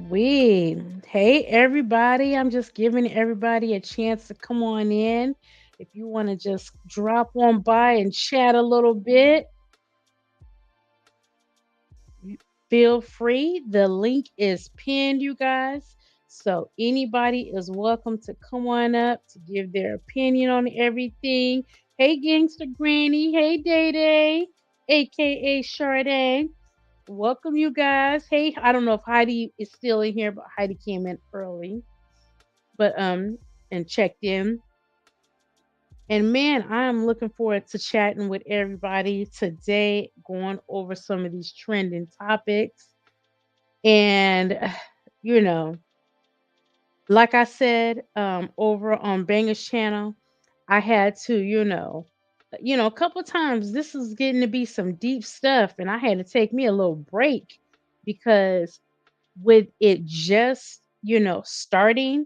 We, hey everybody, I'm just giving everybody a chance to come on in. If you want to just drop on by and chat a little bit, feel free. The link is pinned, you guys. So anybody is welcome to come on up to give their opinion on everything. Hey Gangster Granny, hey Day Day, aka Sade. Welcome you guys. Hey, I don't know if Heidi is still in here, but Heidi came in early. But and checked in. And man, I am looking forward to chatting with everybody today, going over some of these trending topics. And you know, like I said, over on Banger's channel, I had to, a couple of times this is getting to be some deep stuff, and I had to take me a little break because with it just, starting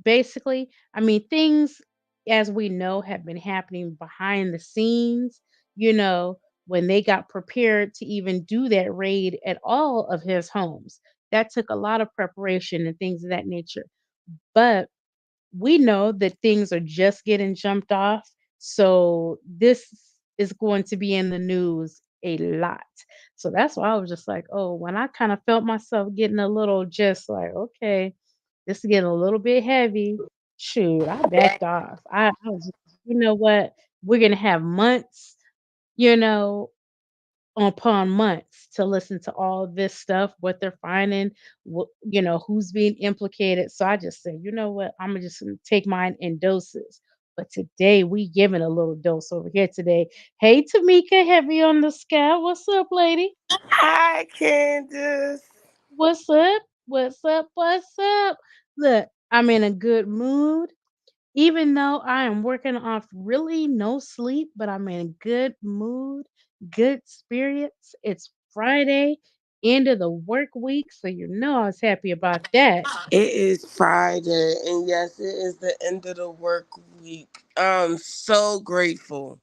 basically, I mean, things as we know have been happening behind the scenes, you know, when they got prepared to even do that raid at all of his homes. That took a lot of preparation and things of that nature. But we know that things are just getting jumped off. So this is going to be in the news a lot. So that's why I was just like, oh, when I kind of felt myself getting a little just like, okay, this is getting a little bit heavy. Shoot, I backed off. I was, you know what? We're gonna have months, you know, upon months to listen to all this stuff, what they're finding, who's being implicated. So I just said, you know what, I'm gonna just take mine in doses. But today we giving a little dose over here today. Hey Tamika, heavy on the sky. What's up, lady? Hi, Candace. What's up? What's up? What's up? Look, I'm in a good mood. Even though I am working off really no sleep, but I'm in a good mood, good spirits. It's Friday, end of the work week, so you know I was happy about that. It is Friday, and yes, it is the end of the work week. I'm so grateful.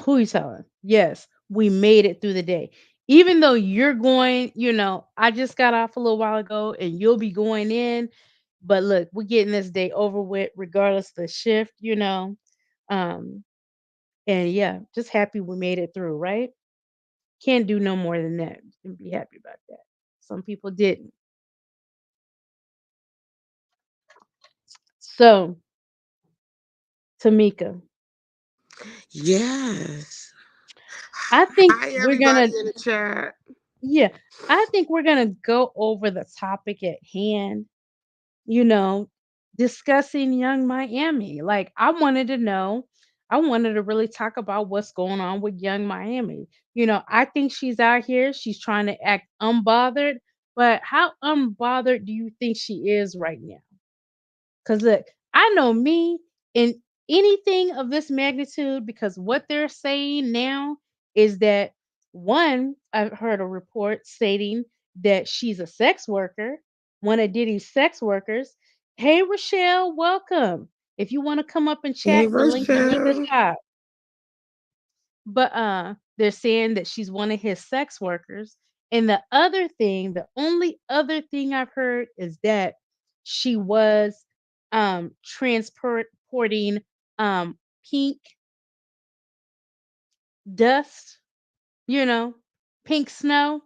Who you telling? Yes, we made it through the day. Even though you're going, I just got off a little while ago and you'll be going in. But look, we're getting this day over with, regardless of the shift, Um, and yeah, just happy we made it through, right? Can't do no more than that and be happy about that. Some people didn't. So, Tamika, Yes. I think Hi, we're everybody gonna, in the chat. yeah, I think we're gonna go over the topic at hand, you know, discussing Young Miami. Like, I wanted to really talk about what's going on with Young Miami. I think she's out here, she's trying to act unbothered, but how unbothered do you think she is right now? Because look, I know me in anything of this magnitude, because what they're saying now is that one, I've heard a report stating that she's a sex worker, one of Diddy's sex workers. Hey, Rochelle, welcome. If you want to come up and Hey, chat, the link is at the Rochelle. top. But they're saying that she's one of his sex workers. And the only other thing I've heard is that she was transporting pink dust, you know, pink snow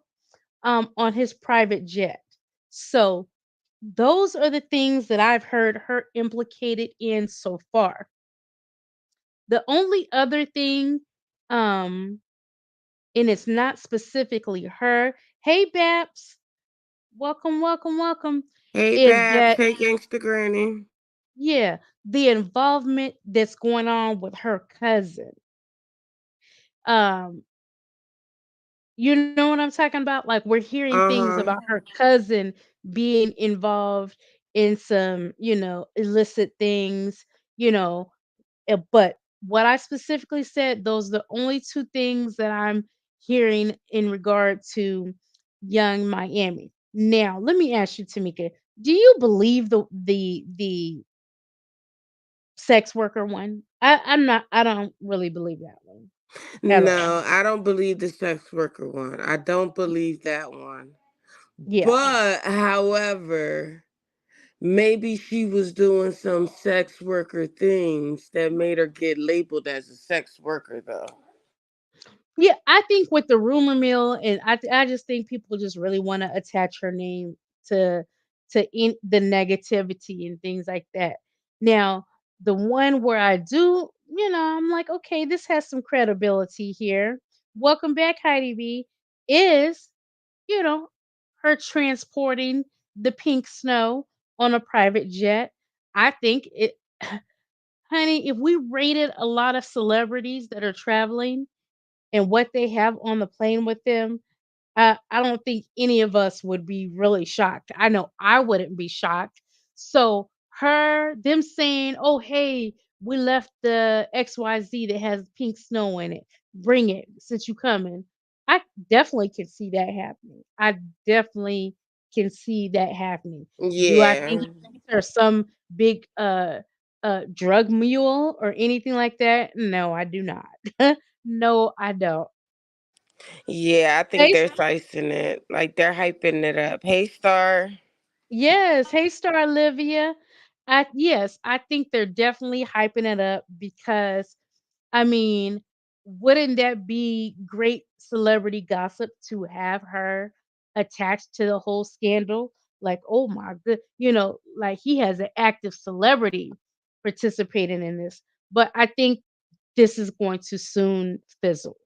on his private jet. So those are the things that I've heard her implicated in so far. The only other thing um and it's not specifically her. Hey, Babs, welcome, welcome, welcome. Hey, Is Babs. that, Hey, Gangsta Granny. yeah, the involvement that's going on with her cousin. Um, you know what I'm talking about? Like, we're hearing Uh things huh. about her cousin being involved in some, illicit things, you know, but what I specifically said, those are the only two things that I'm hearing in regard to Young Miami. Now, let me ask you, Tamika, do you believe the sex worker one? I don't really believe that one at all. No, I don't believe the sex worker one. I don't believe that one. Yeah. But however, maybe she was doing some sex worker things that made her get labeled as a sex worker though. Yeah, I think with the rumor mill, and I just think people just really want to attach her name to the negativity and things like that. Now, the one where I do, I'm like, okay, this has some credibility here. Welcome back, Heidi B. Is you know her transporting the pink snow on a private jet. I think it, honey. If we rated a lot of celebrities that are traveling and what they have on the plane with them, I don't think any of us would be really shocked. I know I wouldn't be shocked. So them saying, "Oh, hey, we left the XYZ that has pink snow in it. Bring it since you coming." I definitely can see that happening. I definitely can see that happening. Do I think Yeah. there's some big drug mule or anything like that? No, I do not. No, I don't. Yeah, I think Hey, they're slicing it. Like they're hyping it up. Hey Star. yes. Hey, Star Olivia. Yes, I think they're definitely hyping it up because, I mean, wouldn't that be great celebrity gossip to have her attached to the whole scandal? Like, oh my good, like he has an active celebrity participating in this. But I think this is going to soon fizzle.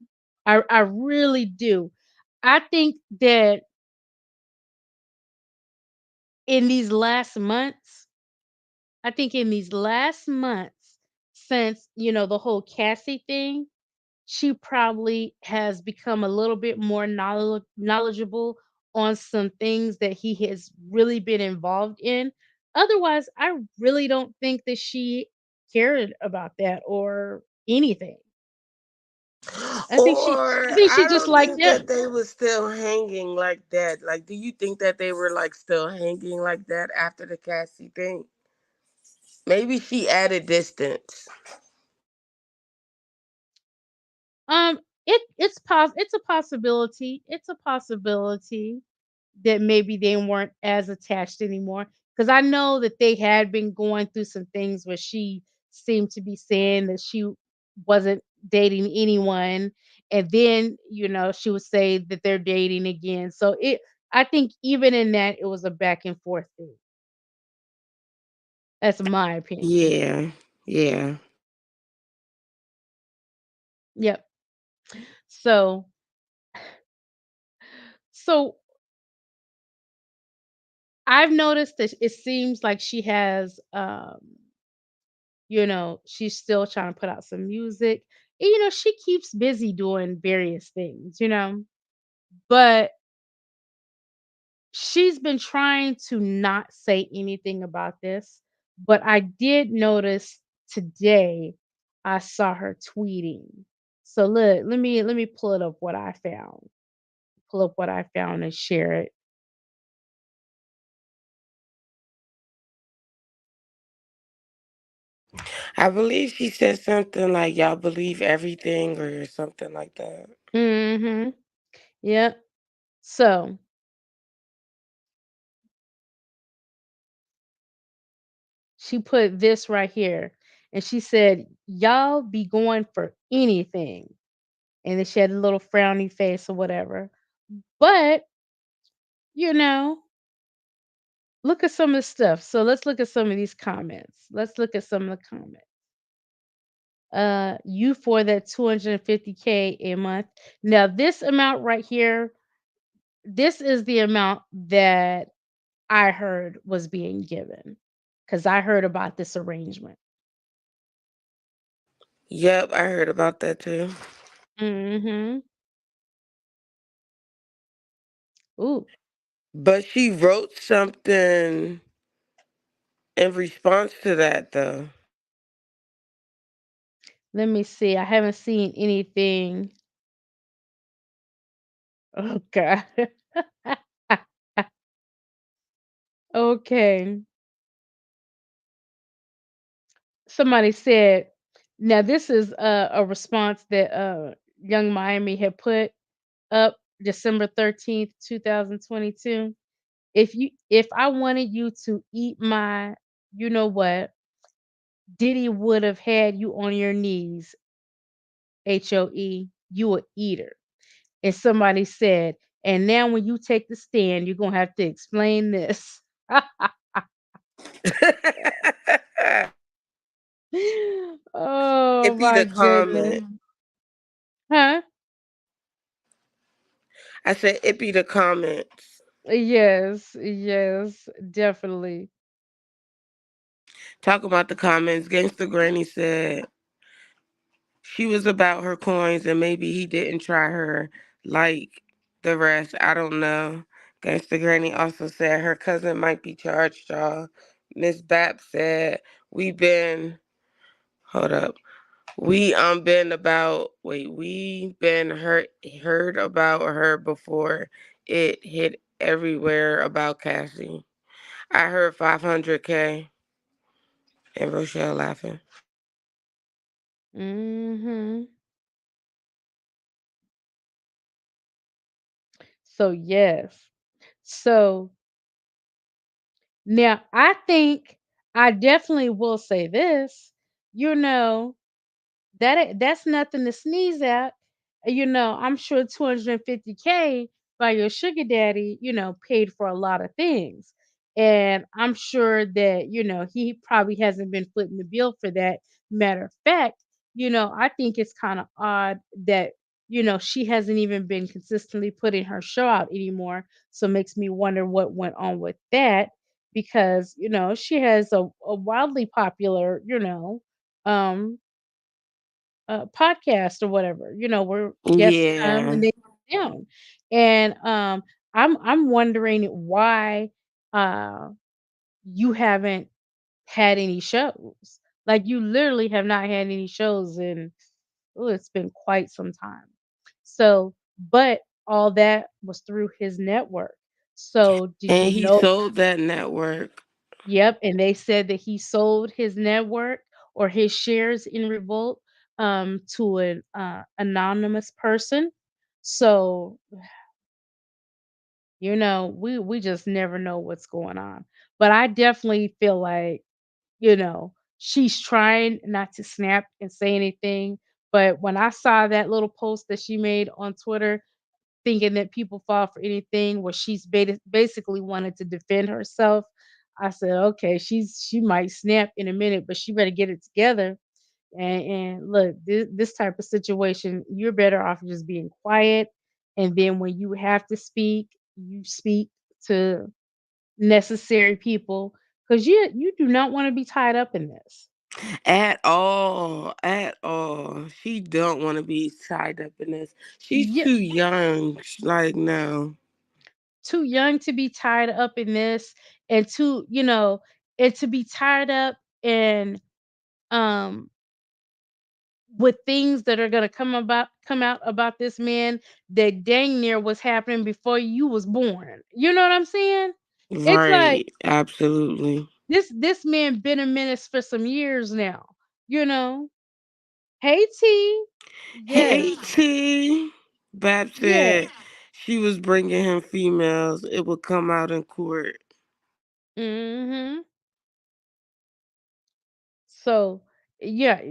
I really do. I think that in these last months, I think in these last months, since, the whole Cassie thing, she probably has become a little bit more knowledgeable on some things that he has really been involved in. Otherwise, I really don't think that she cared about that or anything. I Or think she I just don't liked think that him. they was still hanging like that. Like, do you think that they were like still hanging like that after the Cassie thing? Maybe she added distance. It's a possibility. It's a possibility that maybe they weren't as attached anymore. Because I know that they had been going through some things where she seemed to be saying that she wasn't dating anyone, and then she would say that they're dating again. So I think even in that it was a back and forth thing. That's my opinion. Yeah. Yeah. Yep. So so I've noticed that it seems like she has she's still trying to put out some music. And, she keeps busy doing various things, but she's been trying to not say anything about this. But I did notice today I saw her tweeting. So look, let me pull it up what I found. Pull up what I found and share it. I believe she said something like y'all believe everything or something like that. Mhm. Yep. So she put this right here. And she said, "Y'all be going for anything." And then she had a little frowny face or whatever. But, you know, look at some of the stuff. So let's look at some of these comments. Let's look at some of the comments. You for that 250K a month. Now, this amount right here, this is the amount that I heard was being given because I heard about this arrangement. Yep, I heard about that too. Mm-hmm. Ooh, But she wrote something in response to that though. let me see. I haven't seen anything. Oh God. Okay. Somebody said, now this is a response that Young Miami had put up December 13th, 2022. If I wanted you to eat my, you know what, Diddy would have had you on your knees, HOE, you a eater. And somebody said, and now when you take the stand, you're gonna have to explain this. Oh It be my the goodness. comment. Huh? I said it be the comments. Yes, yes, definitely. Talk about the comments. Gangsta Granny said she was about her coins and maybe he didn't try her like the rest. I don't know. Gangsta Granny also said her cousin might be charged, y'all. Miss Bap said we been hold up. We been heard about her before it hit everywhere about Cassie. I heard 500K and Rochelle laughing. Mhm. So yes. So now I think I definitely will say this. You know, that's nothing to sneeze at. I'm sure 250K by your sugar daddy, paid for a lot of things. And I'm sure that, he probably hasn't been footing the bill for that. Matter of fact, I think it's kind of odd that, she hasn't even been consistently putting her show out anymore. So it makes me wonder what went on with that because, she has a wildly popular, um podcast or whatever, where guests come Yeah. and they sit down. And I'm wondering why uh you haven't had any shows. Like you literally have not had any shows in it's been quite some time. So, but all that was through his network. So, did And you he know? sold that network. Yep, and they said that he sold his network or his shares in Revolt to an anonymous person. So, we just never know what's going on. But I definitely feel like, she's trying not to snap and say anything. But when I saw that little post that she made on Twitter thinking that people fall for anything where she's basically wanted to defend herself. I said, okay, she might snap in a minute, but she better get it together. And look, this type of situation, you're better off just being quiet. And then when you have to speak, you speak to necessary people because you do not want to be tied up in this. At all. At all. She don't want to be tied up in this. She's Yeah, too young. Like, no. too young to be tied up in this, and and to be tied up in um with things that are gonna come out about this man that dang near was happening before you was born. You know what I'm saying? It's like Right. Absolutely. this man been a menace for some years now. You know. Hey T. Yes. Hey, T. Bab Yeah. said she was bringing him females. It would come out in court. Mhm. So yeah,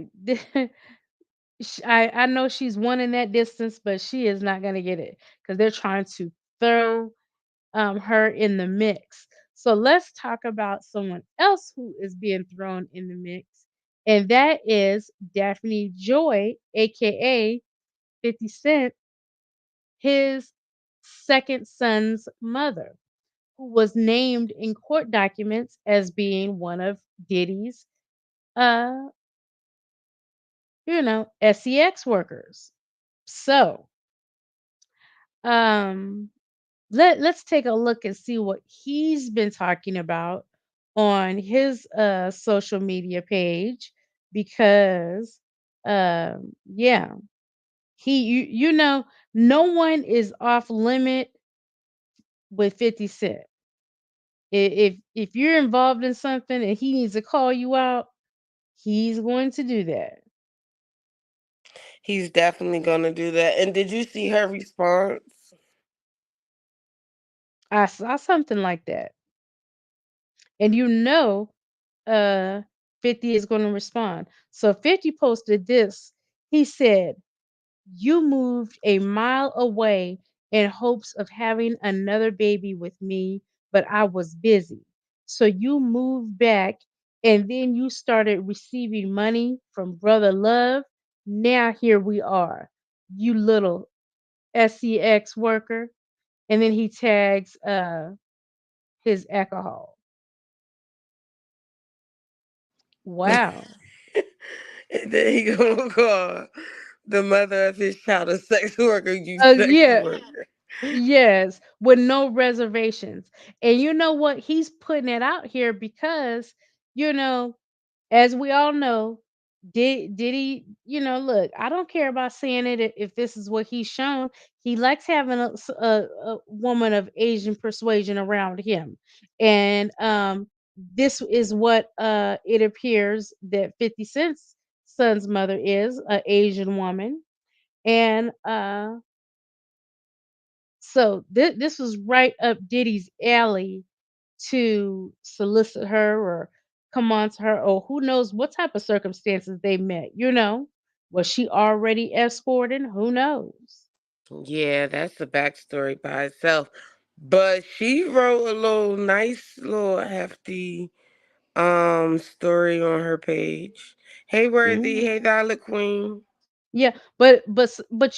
I know she's one in that distance, but she is not gonna get it because they're trying to throw her in the mix. So let's talk about someone else who is being thrown in the mix, and that is Daphne Joy, aka 50 Cent, his second son's mother, who was named in court documents as being one of Diddy's, uh, SEX workers. So, um, let's take a look and see what he's been talking about on his social media page because yeah, no one is off limit with 50 Cent. If you're involved in something and he needs to call you out, he's going to do that. He's definitely gonna do that. And did you see her response? I saw something like that. And uh 50 is going to respond. So 50 posted this. He said, "You moved a mile away in hopes of having another baby with me, but I was busy. So you moved back and then you started receiving money from Brother Love. Now here we are. You little SEX worker." And then he tags his alcohol. Wow. And then he gonna call the mother of his child a sex worker, you sex Yeah, worker. yes, with no reservations. And you know what? He's putting it out here because, you know, as we all know, did he, look, I don't care about saying it if this is what he's shown. He likes having a woman of Asian persuasion around him. And this is what it appears that 50 Cent's son's mother is, a Asian woman. And so this was right up Diddy's alley to solicit her or come on to her, or who knows what type of circumstances they met. Was she already escorted? Who knows? Yeah, that's the backstory by itself. But she wrote a little nice little hefty story on her page. Hey Worthy, Mm. hey Dollar Queen. Yeah, but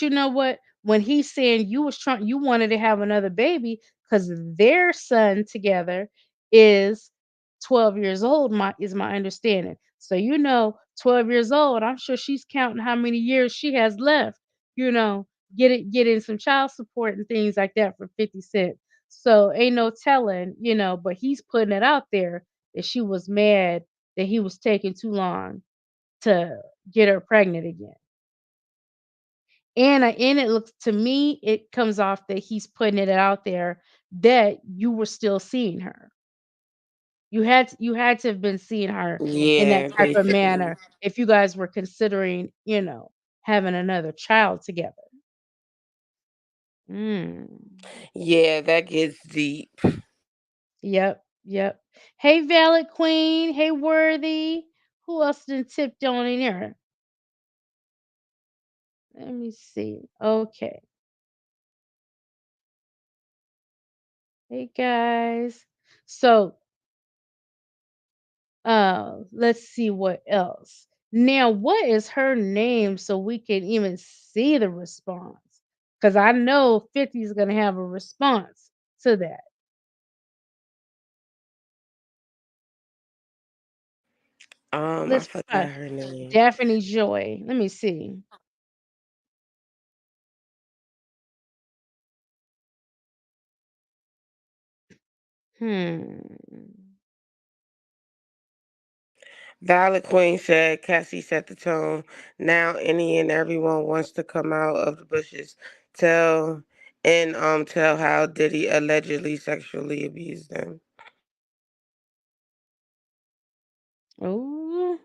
you know what? When he's saying you wanted to have another baby because their son together is 12 years old, my understanding. So 12 years old, I'm sure she's counting how many years she has left, you know, getting some child support and things like that for 50 Cent. So ain't no telling, but he's putting it out there that she was mad that he was taking too long to get her pregnant again. And it looks to me, it comes off that he's putting it out there that you were still seeing her. You had to have been seeing her in that Yeah, type of basically. manner if you guys were considering, having another child together. Mm. Yeah, that gets deep. Yep, yep. Hey, Valid Queen. Hey, Worthy. Who else done tipped on in there? Let me see. Okay. Hey, guys. So let's see what else. Now, what is her name so we can even see the response? Because I know 50 is going to have a response to that. I Let's try forgot her name. Daphne Joy. Let me see. Hmm. Valid Queen said Cassie set the tone. Now any and everyone wants to come out of the bushes, tell tell how Diddy allegedly sexually abused them. Oh,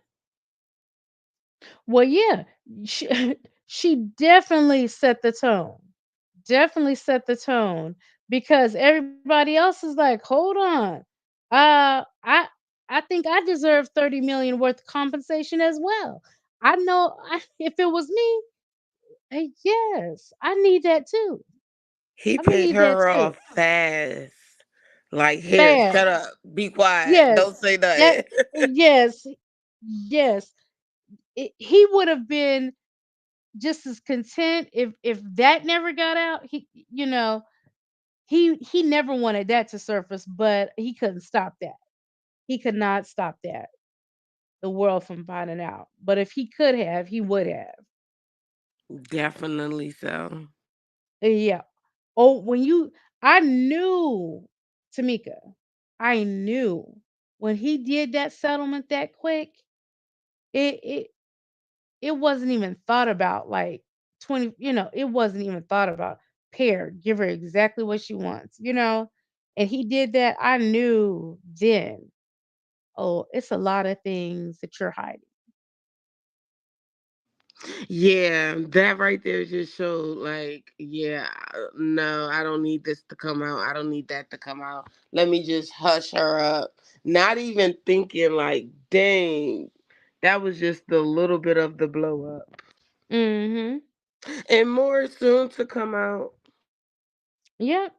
well, yeah. She, she definitely set the tone. Definitely set the tone because everybody else is like, hold on. I think I deserve 30 million worth of compensation as well. I know if it was me, yes, I need that too. He I'm gonna paid need that her too. off fast. Like, here, Fast. shut up. Be quiet. Yes. Don't say That nothing. yes. Yes. He would have been just as content if that never got out. He never wanted that to surface, but he couldn't stop that. He could not stop that, the world from finding out. But if he could have, he would have. Definitely so. Yeah. Oh, I knew, Tamika, I knew when he did that settlement that quick, it it it wasn't even thought about like 20, it wasn't even thought about. Pair, give her exactly what she wants. And he did that. I knew then, oh, it's a lot of things that you're hiding. Yeah, that right there just showed like, yeah, no, I don't need this to come out. I don't need that to come out. Let me just hush her up. Not even thinking like, dang, that was just the little bit of the blow up. Mhm. And more soon to come out. Yep.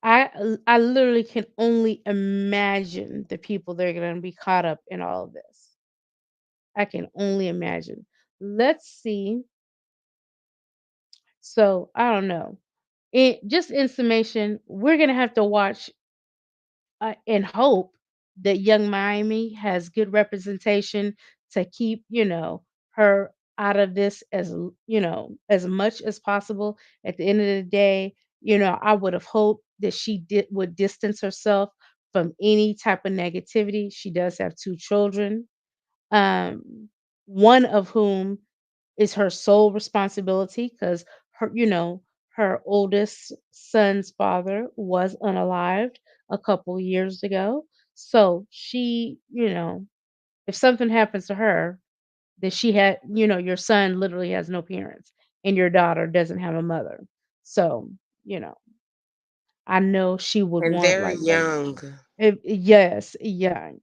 I literally can only imagine the people that are going to be caught up in all of this. I can only imagine. Let's see. So, I don't know. Just in summation, we're going to have to watch and hope that Young Miami has good representation to keep, her out of this as much as possible. At the end of the day, I would have hoped that she would distance herself from any type of negativity. She does have two children, um, one of whom is her sole responsibility because her oldest son's father was unalived a couple years ago. So she, if something happens to her, that she had, your son literally has no parents and your daughter doesn't have a mother. So, you know, I know she would And want they're like a young. yes, young.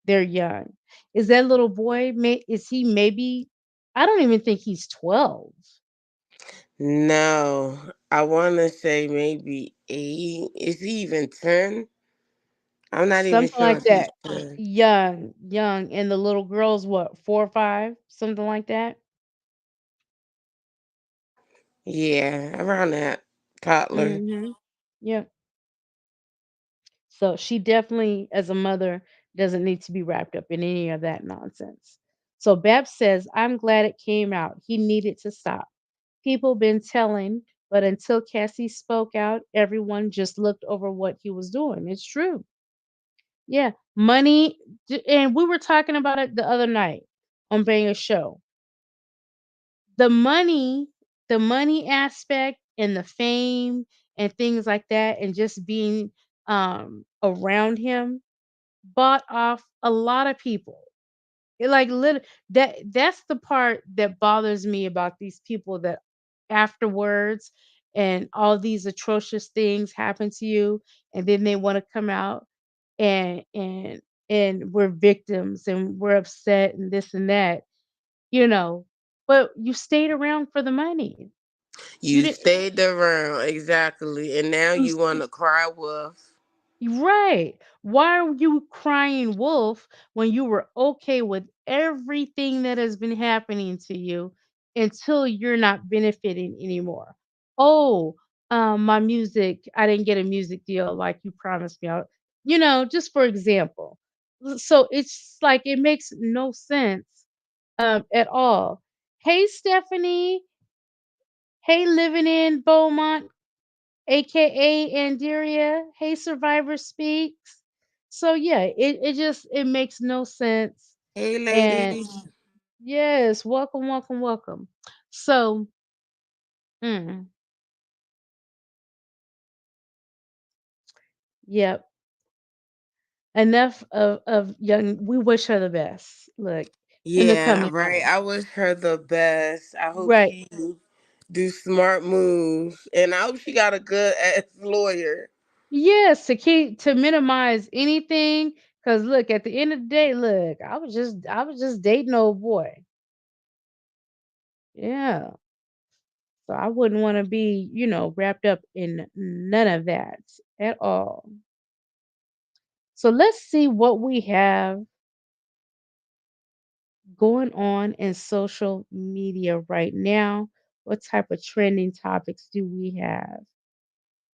They're young. Is that little boy is he maybe I don't even think he's 12. No, I want to say maybe 8. Is he even 10? I'm not even Something sure like if he's that. 10. Young, young, and the little girl's what, 4 or 5, something like that? Yeah, around that toddler. Mhm. Yep. So she definitely, as a mother, doesn't need to be wrapped up in any of that nonsense. So Babs says, I'm glad it came out. He needed to stop. People been telling, but until Cassie spoke out, everyone just looked over what he was doing. It's true. Yeah. Money, and we were talking about it the other night on Banger Show. The money, the money aspect and the fame and things like that, and just being around him bought off a lot of people. That's the part that bothers me about these people that afterwards and all these atrocious things happen to you and then they want to come out and we're victims and we're upset and this and that, you know, but you stayed around for the money. You You didn't stayed around, exactly. And now you you want to cry wolf. Right. Why are you crying wolf when you were okay with everything that has been happening to you until you're not benefiting anymore? Oh, my music, I didn't get a music deal like you promised me. Just for example. So it's like it makes no sense at all. Hey, Stephanie. Hey, living in Beaumont, aka Andiria. Hey, Survivor Speaks. So yeah, it makes no sense. Hey, And ladies. yes, welcome, welcome, welcome. So, mm, yep. Enough of young. We wish her the best. Look, in the Yeah, coming right. months. I wish her the best. I hope Right. she do smart moves. And I hope she got a good ass lawyer. Yes, to minimize anything. Cause look, at the end of the day, look, I was just dating old boy. Yeah. So I wouldn't want to be, wrapped up in none of that at all. So let's see what we have going on in social media right now. What type of trending topics do we have?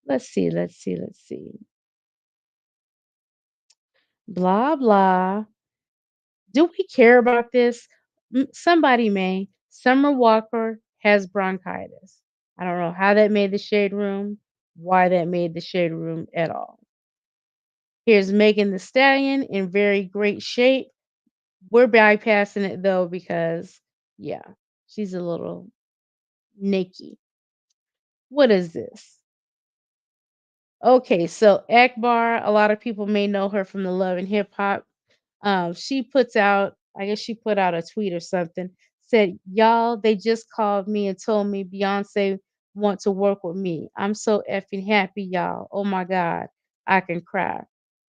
Let's see, let's see, let's see. Blah, blah. Do we care about this? Somebody may. Summer Walker has bronchitis. I don't know how that made the shade room, why that made the shade room at all. Here's Megan the Stallion in very great shape. We're bypassing it though because, yeah, she's a little naked. What is this? Okay, so Akbar, a lot of people may know her from the Love and Hip Hop. She puts out, I guess she put out a tweet or something Said, y'all, they just called me and told me Beyonce want to work with me. I'm so effing happy, y'all. Oh my God, I can cry.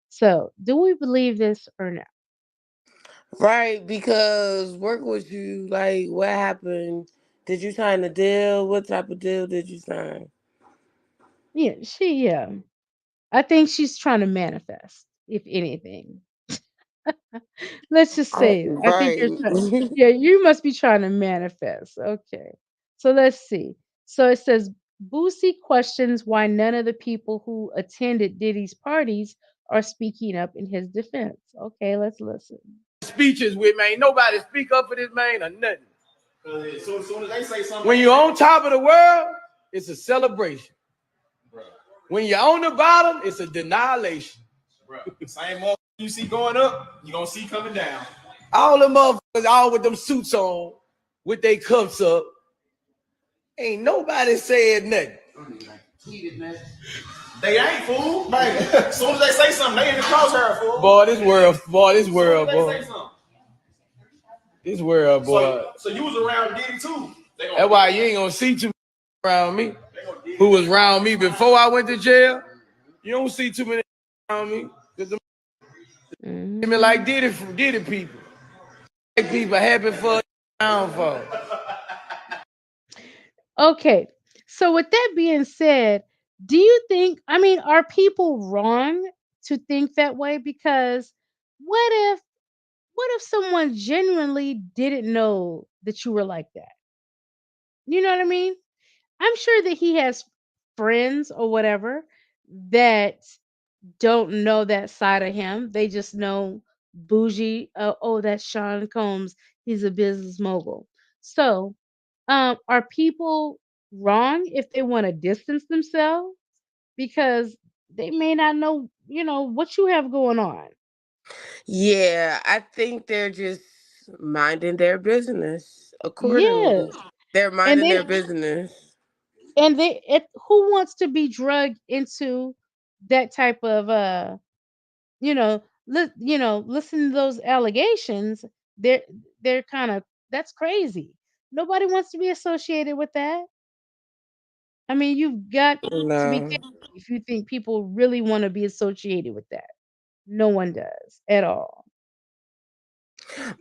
So, do we believe this or not? Right, because work with you, like, what happened? Did you sign a deal? What type of deal did you sign? Yeah. I think she's trying to manifest, if anything. Let's just say, I think Right. you're trying. Yeah, you must be trying to manifest. Okay. So let's see. So it says Boosie questions why none of the people who attended Diddy's parties are speaking up in his defense. Okay, let's listen. Speeches with, man. Nobody speak up for this man or nothing. Soon as they say something, when you're on top of the world, it's a celebration. Bro. When you're on the bottom, it's a denilation. Bro. Same motherfucker you see going up, you gonna see coming down. All the motherfuckers, all with them suits on, with their cups up. Ain't nobody said nothing. They ain't fool, man. As soon as they say something, they in the crosshair, fool. This world, boy. This world, boy. So you was around Diddy too. That's why you ain't gonna see too many around me. Who was around me before I went to jail? You don't see too many around me. Cause them like Hmm. Diddy people. Like people happy for downfall. Okay. So with that being said, do you think, I mean, are people wrong to think that way? Because what if someone genuinely didn't know that you were like that? You know what I mean? I'm sure that he has friends or whatever that don't know that side of him. They just know bougie. Oh, that's Sean Combs. He's a business mogul. So, are people wrong if they want to distance themselves because they may not know, what you have going on? Yeah, I think they're just minding their business accordingly. Yes, They're and minding their business. who wants to be drugged into that type of listen to those allegations. They're they're kind of That's crazy. Nobody wants to be associated with that. I mean, you've got to be No. kidding me if you think people really want to be associated with that. No one does at all.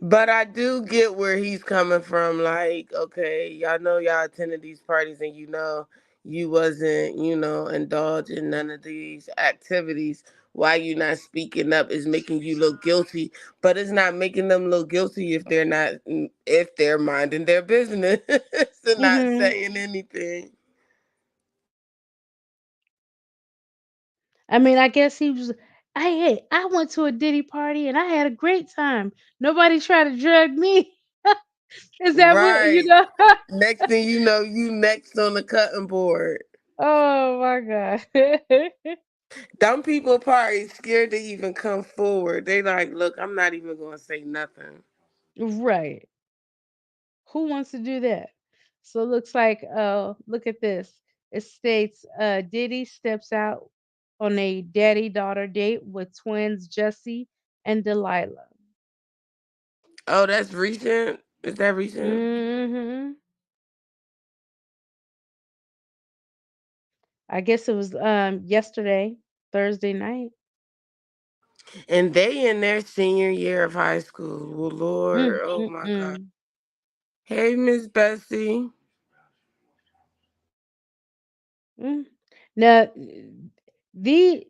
But I do get where he's coming from. Like, okay, y'all know y'all attended these parties and you wasn't, indulging none of these activities. Why you not speaking up is making you look guilty, but it's not making them look guilty if they're minding their business and not Hmm. saying anything. I mean, I guess he was. I went to a Diddy party and I had a great time. Nobody tried to drug me. Is that what you Right. know? Next thing you know, you next on the cutting board. Oh my god. Dumb people probably scared to even come forward. They like, look, I'm not even gonna say nothing. Right. Who wants to do that? So it looks like look at this. It states Diddy steps out on a daddy daughter date with twins Jesse and Delilah. Oh, that's recent. Is that recent? Hmm. I guess it was yesterday, Thursday night. And they in their senior year of high school. Well, Mm, Lord, oh mm, my God. mm. Hey, Miss Bessie. Mm. Now the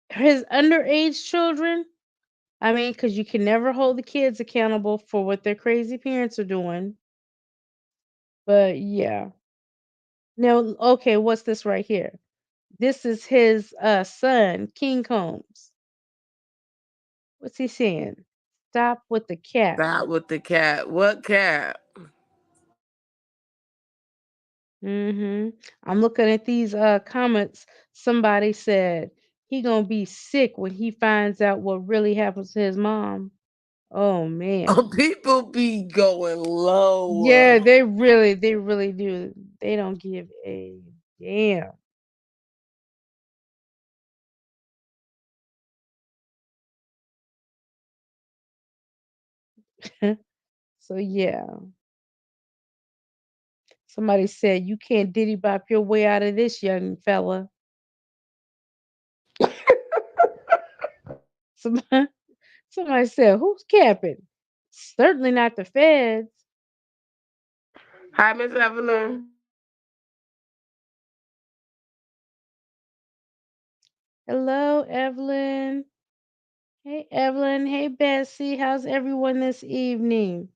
his underage children, I mean, because you can never hold the kids accountable for what their crazy parents are doing. But yeah. Now, okay, what's this right here? This is his son, King Combs. What's he saying? Stop with the cap. That with the cat. What cat? I'm looking at these comments. Somebody said he gonna be sick when he finds out what really happens to his mom. Oh Oh, man. people be going low. Yeah, they really do. They don't give a damn. So yeah. Somebody said you can't diddy bop your way out of this, young fella. Somebody, somebody said, who's capping? Certainly not the feds. Hi, Miss Evelyn. Hello, Evelyn. Hey, Evelyn. Hey, Bessie. How's everyone this evening?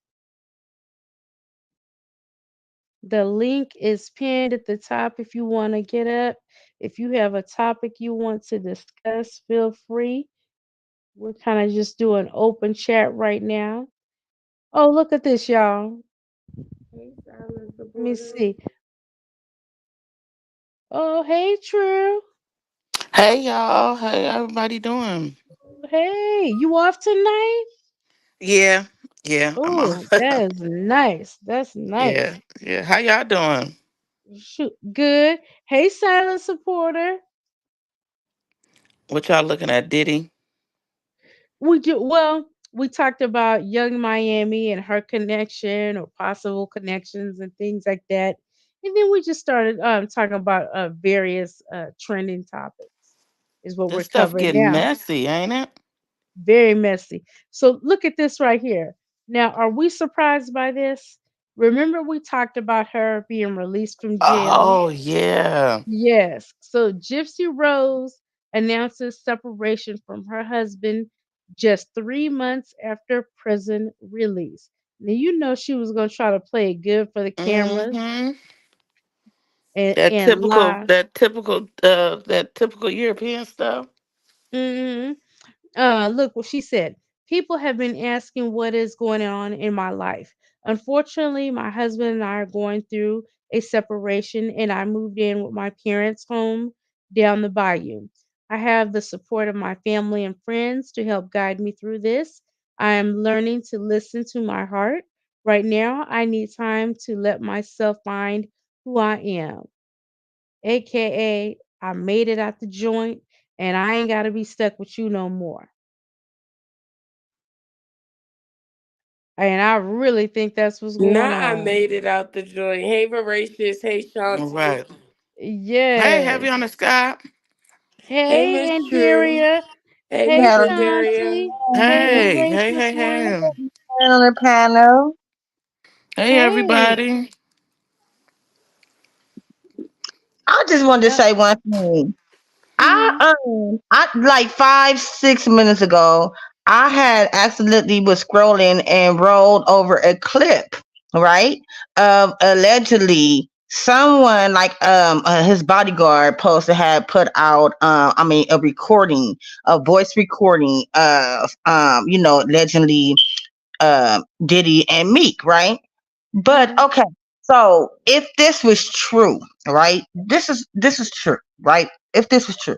The link is pinned at the top if you want to get up. If you have a topic you want to discuss, feel free. We're kind of just doing open chat right now. Oh, look at this, y'all. Hey, silent Let me supporter. see. Oh, hey, True. Hey y'all, hey everybody doing? Hey, you off tonight? Yeah, yeah, I'm on. Oh, that is nice. That's Yeah, nice. yeah. How y'all doing? Shoot, good. Hey, silent supporter. What y'all looking at, Diddy? We do well. We talked about Young Miami and her connection or possible connections and things like that, and then we just started talking about various trending topics. Is what This we're stuff covering getting now. messy, ain't it? Very messy. So look at this right here. Now, are we surprised by this? Remember, we talked about her being released from jail. Oh yeah. Yes. So Gypsy Rose announces separation from her husband just 3 months after prison release. Now you know she was gonna try to play it good for the cameras Mm-hmm. and lie. That typical European stuff. Hmm. Look what she said. People have been asking what is going on in my life. Unfortunately, my husband and I are going through a separation, and I moved in with my parents' home down the bayou. I have the support of my family and friends to help guide me through this. I am learning to listen to my heart. Right now, I need time to let myself find who I am, aka I made it out the joint, and I ain't got to be stuck with you no more. And I really think that's what's going Now I on. made it out the joint. Hey, Voracious. Hey, All Shanti. right. Hey, Yes. heavy on the sky. Hey, Hey, Miss True. Andaria. Hey, Hey, Miss Hello, Latveria. Shanti. Hey, Hey, hey, voracious hey, one. hey. on the panel. Hey, Hey. everybody. I just wanted to Uh, say one thing. mhm, I like 5, 6 minutes ago, I had accidentally was scrolling and rolled over a clip, right, of allegedly someone like his bodyguard supposed to have put out a recording, a voice recording of allegedly Diddy and Meek, right? But mhm, okay, so if this was true, right? This is true, right? If this was true,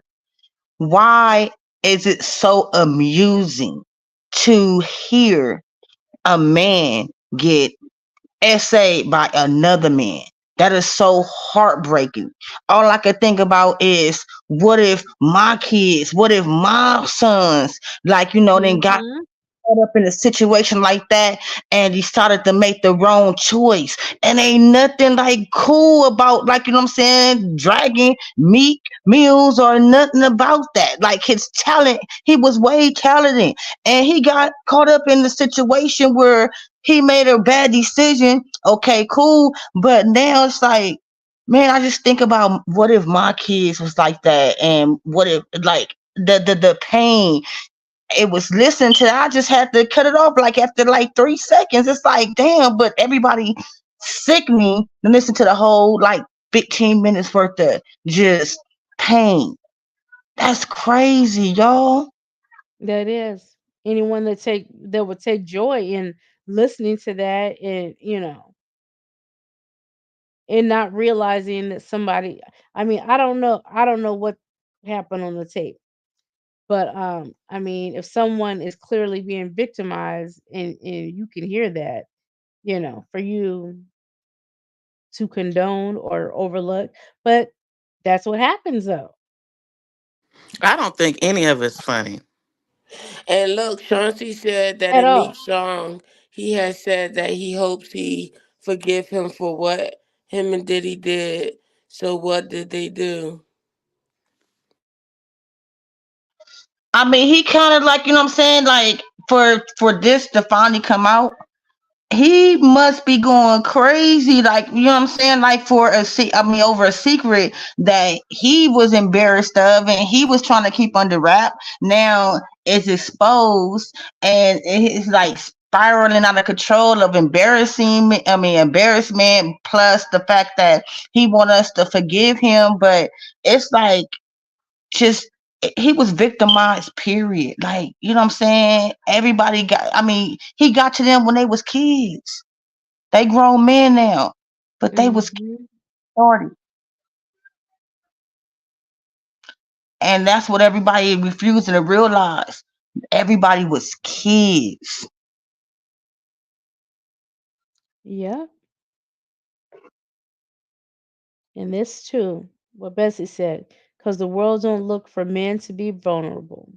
why is it so amusing to hear a man get essayed by another man? That is so heartbreaking. All I can think about is what if my sons, then got mhm. caught up in a situation like that and decided to make the wrong choice. And ain't nothing like cool about, like, what I'm saying, dragging Meek Mills or nothing about that. Like, his talent, he was way talented. And he got caught up in the situation where he made a bad decision. Okay, cool. But now it's like, man, I just think about what if my kids was like that, and what if, like, the pain it was listening to. I just had to cut it off like after like 3 seconds. It's like, damn, but everybody sickening to listen to the whole like 15 minutes worth of just pain. That's crazy, y'all. That is. Anyone that would take joy in listening to that and and not realizing that somebody, I mean, I don't know what happened on the tape. But I mean, if someone is clearly being victimized and you can hear that, for you to condone or overlook, but that's what happens though. I don't think any of it's funny. And look, Chauncey said that At in Meek's all. song, he has said that he hopes he forgive him for what? him and Diddy did. So what did they do? I mean, he kind of like, you know what I'm saying, like for this to finally come out, he must be going crazy, like, you know what I'm saying, like for I mean, over a secret that he was embarrassed of and he was trying to keep under wrap. Now it's exposed and it's like spiraling out of control of embarrassment, plus the fact that he want us to forgive him, but it's like just he was victimized, period. Like, you know what I'm saying, everybody got, I mean, he got to them when they was kids. They grown men now, but they was Mm-hmm. 40, and that's what everybody refusing to realize. Everybody was kids. Yeah. And this too, what Bessie said, because the world don't look for men to be vulnerable.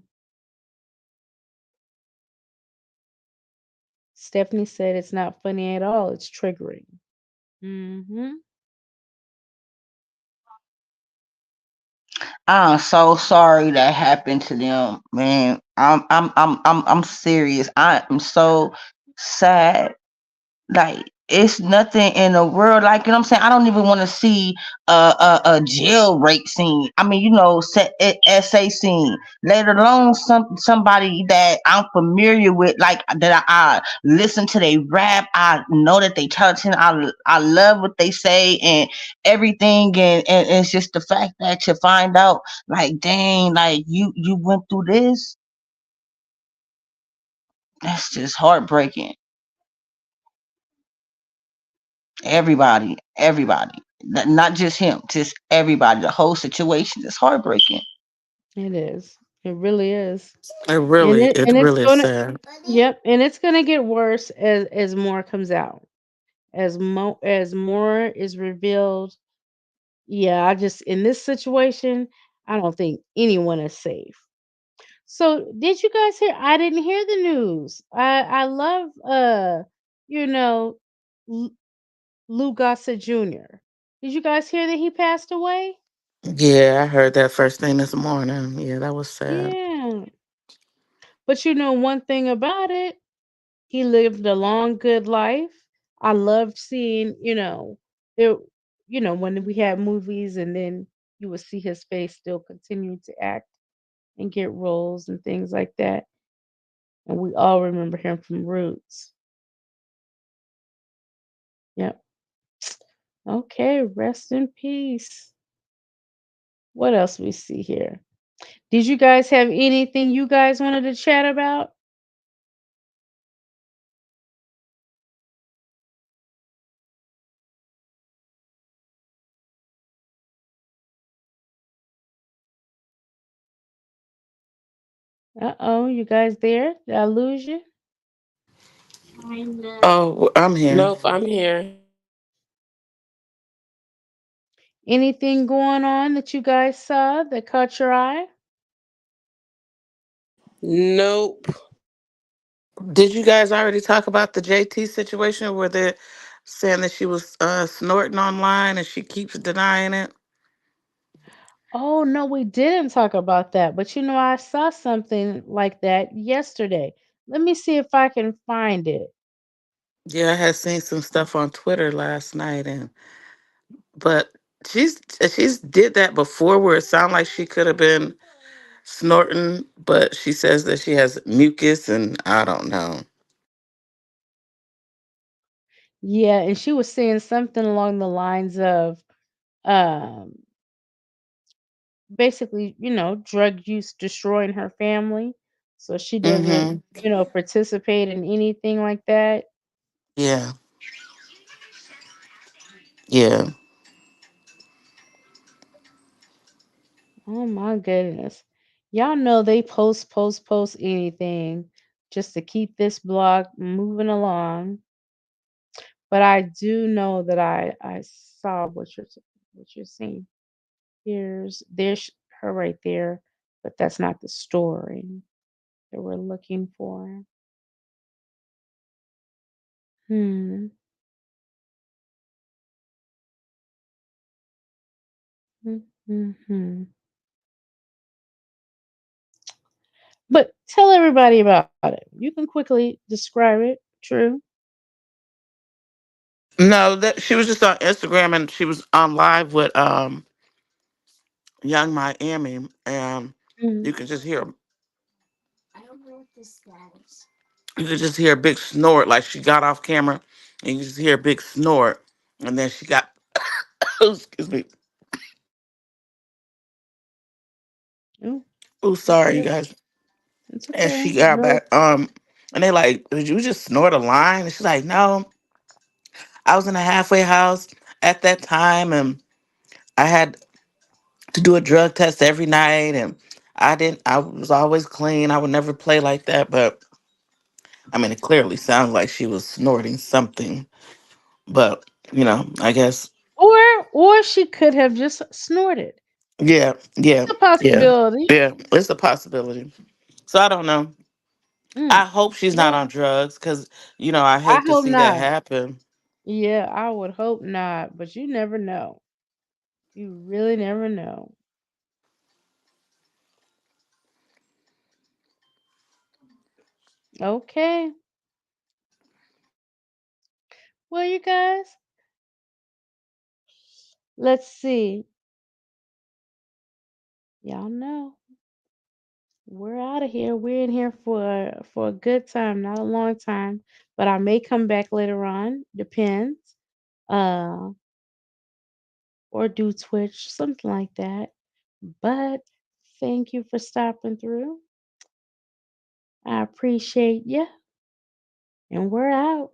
Stephanie said it's not funny at all. It's triggering. Mm-hmm. I'm so sorry that happened to them, man. I'm serious. I am so sad. Like, it's nothing in the world, like, you know what I'm saying. I don't even want to see a jail rape scene. I mean, you know, SA scene. Let alone somebody that I'm familiar with, like that I listen to they rap. I know that they touching. I love what they say and everything, and it's just the fact that you find out, like, dang, like you went through this. That's just heartbreaking. Everybody, not just him, just everybody. The whole situation is heartbreaking. It is. It really is. It And it's really is gonna, sad. yep, and it's gonna get worse as more comes out. As more is revealed. Yeah, I just in this situation, I don't think anyone is safe. So did you guys hear? I didn't hear the news. I love you know L- Lou Gossett Jr. Did you guys hear that he passed away? Yeah, I heard that first thing this morning. Yeah, that was sad. Yeah. But you know one thing about it, he lived a long good life. I loved seeing, there when we had movies and then you would see his face still continue to act and get roles and things like that. And we all remember him from Roots. Yep. Okay, rest in peace. What else we see here? Did you guys have anything you guys wanted to chat about? Uh-oh, you guys there? Did I lose you? Oh, I'm here. Nope, I'm here. Anything going on that you guys saw that caught your eye? Nope. Did you guys already talk about the JT situation where they're saying that she was snorting online and she keeps denying it? Oh, no, we didn't talk about that. But I saw something like that yesterday. Let me see if I can find it. Yeah, I had seen some stuff on Twitter last night, and but she's did that before where it sounded like she could have been snorting, but she says that she has mucus, and I don't know. Yeah, and she was saying something along the lines of um basically, drug use destroying her family. So she doesn't, Mm-hmm. participate in anything like that. Yeah. Yeah. Oh my goodness. Y'all know they post anything just to keep this blog moving along. But I do know that I saw what you're seeing. There's her right there, but that's not the story that we're looking for. Hmm. Mm-hmm. But tell everybody about it. You can quickly describe it. True. No, that she was just on Instagram and she was on live with Young Miami, and Mm. you could just hear you could just hear a big snort. Like she got off camera, and you just hear a big snort, and then she got excuse me. Oh, Oh, it's sorry, you okay. guys. It's And okay. she got Drugs. back. And they like, did you just snort a line? And she's like, no, I was in a halfway house at that time, and I had to do a drug test every night, and I didn't. I was always clean. I would never play like that, but I mean, it clearly sounded like she was snorting something. But I guess, Or she could have just snorted. yeah, yeah, It's a yeah, possibility. yeah. It's a possibility. So I don't know. I Mm. hope she's not Well, on drugs because I I hate to hope see that not. happen. Yeah, I would hope not, but you never know. You really never know. Okay. Well, you guys, let's see. Y'all know we're out of here. We're in here for a good time, not a long time, but I may come back later on. Depends. Uh, or do Twitch, something like that. But thank you for stopping through. I appreciate you, and we're out.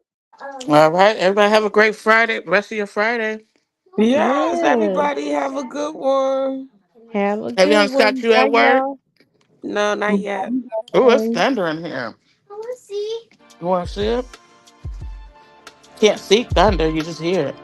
All right, everybody have a great Friday. Rest of your Friday. Yes, Yes. everybody have a good one. Have a Have good you got one. you at Bye, work? y'all. No, not yet. Oh, it's Bye. thunder in here. You want to see it? Can't see thunder. You just hear it.